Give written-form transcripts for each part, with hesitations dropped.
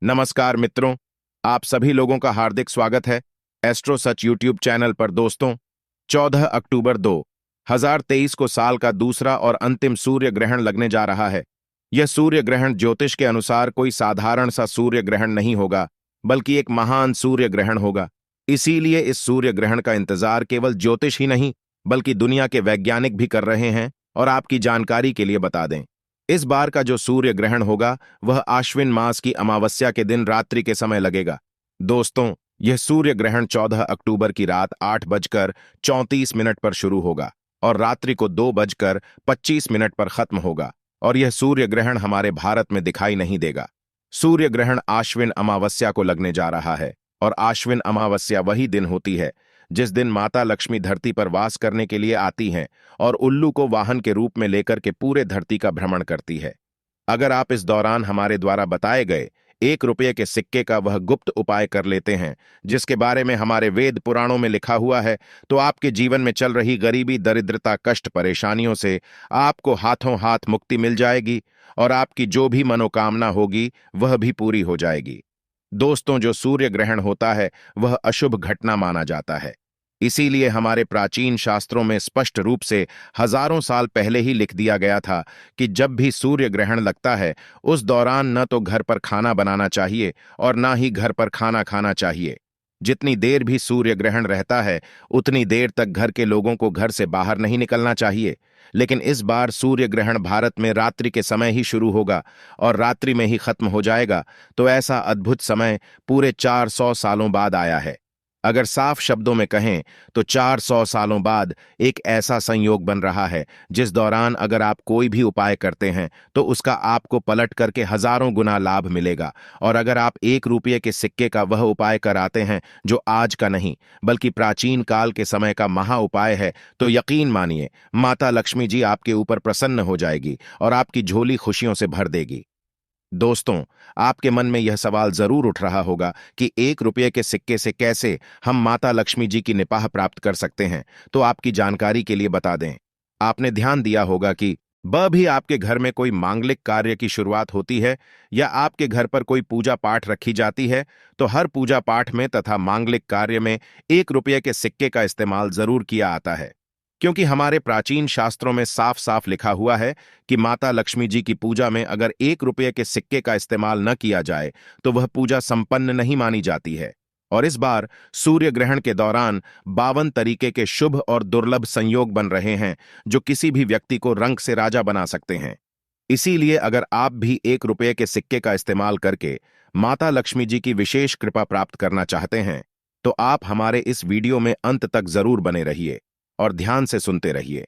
नमस्कार मित्रों, आप सभी लोगों का हार्दिक स्वागत है एस्ट्रो सच यूट्यूब चैनल पर। दोस्तों, 14 अक्टूबर 2023 को साल का दूसरा और अंतिम सूर्य ग्रहण लगने जा रहा है। यह सूर्य ग्रहण ज्योतिष के अनुसार कोई साधारण सा सूर्य ग्रहण नहीं होगा, बल्कि एक महान सूर्य ग्रहण होगा। इसीलिए इस सूर्य ग्रहण का इंतजार केवल ज्योतिष ही नहीं, बल्कि दुनिया के वैज्ञानिक भी कर रहे हैं। और आपकी जानकारी के लिए बता दें, इस बार का जो सूर्य ग्रहण होगा वह आश्विन मास की अमावस्या के दिन रात्रि के समय लगेगा। दोस्तों, यह सूर्य ग्रहण 14 अक्टूबर की रात 8:34 पर शुरू होगा और रात्रि को 2:25 पर खत्म होगा। और यह सूर्य ग्रहण हमारे भारत में दिखाई नहीं देगा। सूर्य ग्रहण आश्विन अमावस्या को लगने जा रहा है और आश्विन अमावस्या वही दिन होती है जिस दिन माता लक्ष्मी धरती पर वास करने के लिए आती हैं और उल्लू को वाहन के रूप में लेकर के पूरे धरती का भ्रमण करती है। अगर आप इस दौरान हमारे द्वारा बताए गए 1 रुपये के सिक्के का वह गुप्त उपाय कर लेते हैं जिसके बारे में हमारे वेद पुराणों में लिखा हुआ है, तो आपके जीवन में चल रही गरीबी, दरिद्रता, कष्ट, परेशानियों से आपको हाथों हाथ मुक्ति मिल जाएगी और आपकी जो भी मनोकामना होगी वह भी पूरी हो जाएगी। दोस्तों, जो सूर्य ग्रहण होता है वह अशुभ घटना माना जाता है। इसीलिए हमारे प्राचीन शास्त्रों में स्पष्ट रूप से हजारों साल पहले ही लिख दिया गया था कि जब भी सूर्य ग्रहण लगता है उस दौरान न तो घर पर खाना बनाना चाहिए और ना ही घर पर खाना खाना चाहिए। जितनी देर भी सूर्य ग्रहण रहता है उतनी देर तक घर के लोगों को घर से बाहर नहीं निकलना चाहिए। लेकिन इस बार सूर्य ग्रहण भारत में रात्रि के समय ही शुरू होगा और रात्रि में ही खत्म हो जाएगा, तो ऐसा अद्भुत समय पूरे 400 सालों बाद आया है। अगर साफ शब्दों में कहें तो 400 सालों बाद एक ऐसा संयोग बन रहा है जिस दौरान अगर आप कोई भी उपाय करते हैं तो उसका आपको पलट करके हजारों गुना लाभ मिलेगा। और अगर आप 1 रुपये के सिक्के का वह उपाय कराते हैं जो आज का नहीं बल्कि प्राचीन काल के समय का महा उपाय है, तो यकीन मानिए माता लक्ष्मी जी आपके ऊपर प्रसन्न हो जाएगी और आपकी झोली खुशियों से भर देगी। दोस्तों, आपके मन में यह सवाल जरूर उठ रहा होगा कि 1 रुपये के सिक्के से कैसे हम माता लक्ष्मी जी की निपाह प्राप्त कर सकते हैं। तो आपकी जानकारी के लिए बता दें, आपने ध्यान दिया होगा कि भी आपके घर में कोई मांगलिक कार्य की शुरुआत होती है या आपके घर पर कोई पूजा पाठ रखी जाती है, तो हर पूजा पाठ में तथा मांगलिक कार्य में 1 रुपये के सिक्के का इस्तेमाल जरूर किया आता है। क्योंकि हमारे प्राचीन शास्त्रों में साफ साफ लिखा हुआ है कि माता लक्ष्मी जी की पूजा में अगर 1 रुपये के सिक्के का इस्तेमाल न किया जाए तो वह पूजा संपन्न नहीं मानी जाती है। और इस बार सूर्य ग्रहण के दौरान 52 तरीके के शुभ और दुर्लभ संयोग बन रहे हैं जो किसी भी व्यक्ति को रंग से राजा बना सकते हैं। इसीलिए अगर आप भी 1 रुपये के सिक्के का इस्तेमाल करके माता लक्ष्मी जी की विशेष कृपा प्राप्त करना चाहते हैं, तो आप हमारे इस वीडियो में अंत तक जरूर बने रहिए और ध्यान से सुनते रहिए।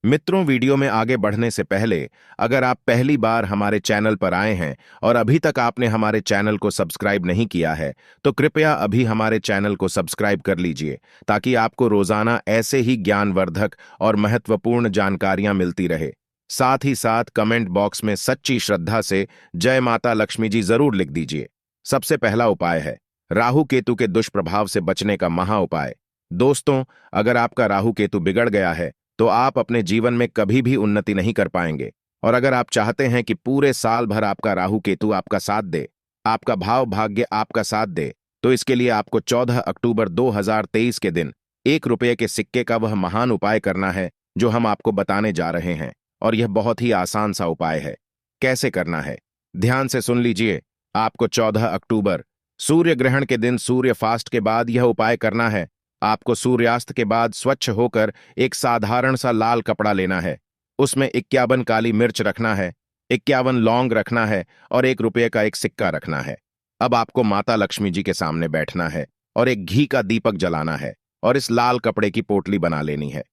मित्रों, वीडियो में आगे बढ़ने से पहले अगर आप पहली बार हमारे चैनल पर आए हैं और अभी तक आपने हमारे चैनल को सब्सक्राइब नहीं किया है, तो कृपया अभी हमारे चैनल को सब्सक्राइब कर लीजिए ताकि आपको रोजाना ऐसे ही ज्ञानवर्धक और महत्वपूर्ण जानकारियां मिलती रहे। साथ ही साथ कमेंट बॉक्स में सच्ची श्रद्धा से जय माता लक्ष्मी जी जरूर लिख दीजिए। सबसे पहला उपाय है राहु केतु के दुष्प्रभाव से बचने का महा उपाय। दोस्तों, अगर आपका राहु केतु बिगड़ गया है तो आप अपने जीवन में कभी भी उन्नति नहीं कर पाएंगे। और अगर आप चाहते हैं कि पूरे साल भर आपका राहु केतु आपका साथ दे, आपका भाव भाग्य आपका साथ दे, तो इसके लिए आपको 14 अक्टूबर 2023 के दिन 1 रुपये के सिक्के का वह महान उपाय करना है जो हम आपको बताने जा रहे हैं। और यह बहुत ही आसान सा उपाय है। कैसे करना है, ध्यान से सुन लीजिए। आपको 14 अक्टूबर सूर्य ग्रहण के दिन सूर्य फास्ट के बाद यह उपाय करना है। आपको सूर्यास्त के बाद स्वच्छ होकर एक साधारण सा लाल कपड़ा लेना है। उसमें 51 काली मिर्च रखना है, 51 लौंग रखना है और 1 रुपये का एक सिक्का रखना है। अब आपको माता लक्ष्मी जी के सामने बैठना है और एक घी का दीपक जलाना है और इस लाल कपड़े की पोटली बना लेनी है।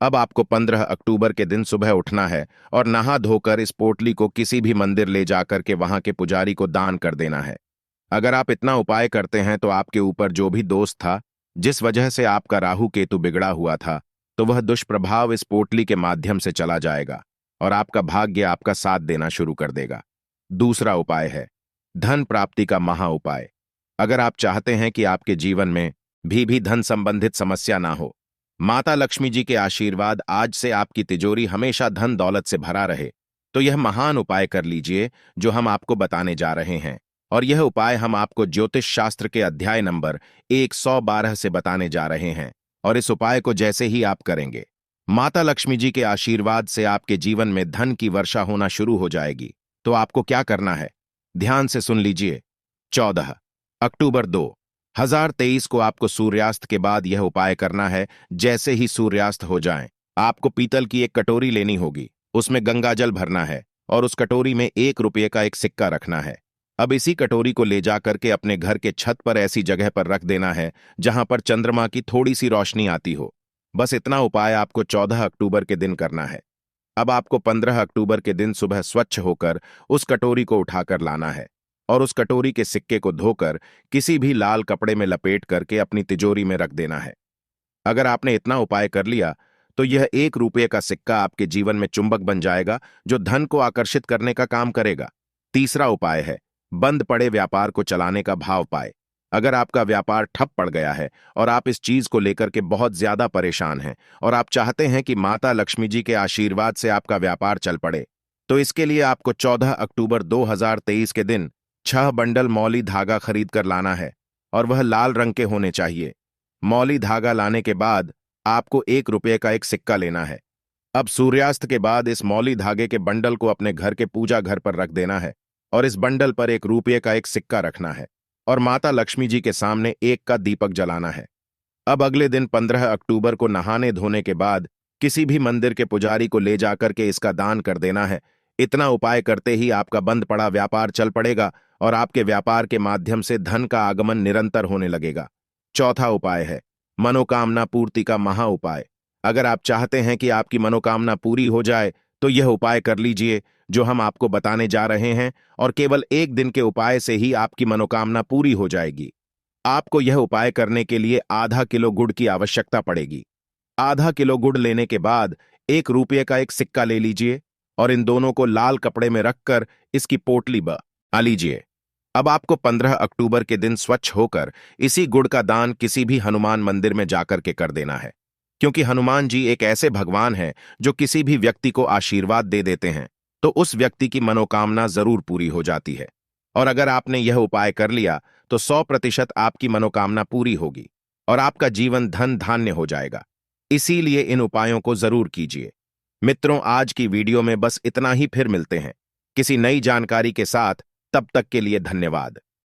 अब आपको 15 अक्टूबर के दिन सुबह उठना है और नहा धोकर इस पोटली को किसी भी मंदिर ले जाकर के वहां के पुजारी को दान कर देना है। अगर आप इतना उपाय करते हैं तो आपके ऊपर जो भी दोष था, जिस वजह से आपका राहु केतु बिगड़ा हुआ था, तो वह दुष्प्रभाव इस पोटली के माध्यम से चला जाएगा और आपका भाग्य आपका साथ देना शुरू कर देगा। दूसरा उपाय है धन प्राप्ति का महा उपाय। अगर आप चाहते हैं कि आपके जीवन में भी धन संबंधित समस्या ना हो, माता लक्ष्मी जी के आशीर्वाद आज से आपकी तिजोरी हमेशा धन दौलत से भरा रहे, तो यह महान उपाय कर लीजिए जो हम आपको बताने जा रहे हैं। और यह उपाय हम आपको ज्योतिष शास्त्र के अध्याय नंबर 112 से बताने जा रहे हैं। और इस उपाय को जैसे ही आप करेंगे, माता लक्ष्मी जी के आशीर्वाद से आपके जीवन में धन की वर्षा होना शुरू हो जाएगी। तो आपको क्या करना है, ध्यान से सुन लीजिए। 14 अक्टूबर 2023 को आपको सूर्यास्त के बाद यह उपाय करना है। जैसे ही सूर्यास्त हो जाएं, आपको पीतल की एक कटोरी लेनी होगी, उसमें गंगा जल भरना है और उस कटोरी में 1 रुपये का एक सिक्का रखना है। अब इसी कटोरी को ले जाकर के अपने घर के छत पर ऐसी जगह पर रख देना है जहां पर चंद्रमा की थोड़ी सी रोशनी आती हो। बस इतना उपाय आपको 14 अक्टूबर के दिन करना है। अब आपको 15 अक्टूबर के दिन सुबह स्वच्छ होकर उस कटोरी को उठाकर लाना है और उस कटोरी के सिक्के को धोकर किसी भी लाल कपड़े में लपेट करके अपनी तिजोरी में रख देना है। अगर आपने इतना उपाय कर लिया तो यह 1 रुपये का सिक्का आपके जीवन में चुंबक बन जाएगा, जो धन को आकर्षित करने का काम करेगा। तीसरा उपाय है बंद पड़े व्यापार को चलाने का भाव पाए। अगर आपका व्यापार ठप पड़ गया है और आप इस चीज को लेकर के बहुत ज्यादा परेशान हैं और आप चाहते हैं कि माता लक्ष्मी जी के आशीर्वाद से आपका व्यापार चल पड़े, तो इसके लिए आपको 14 अक्टूबर 2023 के दिन 6 बंडल मौली धागा खरीद कर लाना है और वह लाल रंग के होने चाहिए। मौली धागा लाने के बाद आपको 1 रुपये का एक सिक्का लेना है। अब सूर्यास्त के बाद इस मौली धागे के बंडल को अपने घर के पूजा घर पर रख देना है और इस बंडल पर 1 रुपये का एक सिक्का रखना है और माता लक्ष्मी जी के सामने 1 का दीपक जलाना है। अब अगले दिन 15 अक्टूबर को नहाने धोने के बाद किसी भी मंदिर के पुजारी को ले जाकर के इसका दान कर देना है। इतना उपाय करते ही आपका बंद पड़ा व्यापार चल पड़ेगा और आपके व्यापार के माध्यम से धन का आगमन निरंतर होने लगेगा। चौथा उपाय है मनोकामना पूर्ति का महा उपाय। अगर आप चाहते हैं कि आपकी मनोकामना पूरी हो जाए तो यह उपाय कर लीजिए जो हम आपको बताने जा रहे हैं, और केवल 1 दिन के उपाय से ही आपकी मनोकामना पूरी हो जाएगी। आपको यह उपाय करने के लिए आधा किलो गुड़ की आवश्यकता पड़ेगी। आधा किलो गुड़ लेने के बाद 1 रुपये का एक सिक्का ले लीजिए और इन दोनों को लाल कपड़े में रखकर इसकी पोटली बना लीजिए। अब आपको 15 अक्टूबर के दिन स्वच्छ होकर इसी गुड़ का दान किसी भी हनुमान मंदिर में जाकर के कर देना है, क्योंकि हनुमान जी एक ऐसे भगवान हैं जो किसी भी व्यक्ति को आशीर्वाद दे देते हैं तो उस व्यक्ति की मनोकामना जरूर पूरी हो जाती है। और अगर आपने यह उपाय कर लिया तो 100% आपकी मनोकामना पूरी होगी और आपका जीवन धन धान्य हो जाएगा। इसीलिए इन उपायों को जरूर कीजिए। मित्रों, आज की वीडियो में बस इतना ही। फिर मिलते हैं किसी नई जानकारी के साथ। तब तक के लिए धन्यवाद।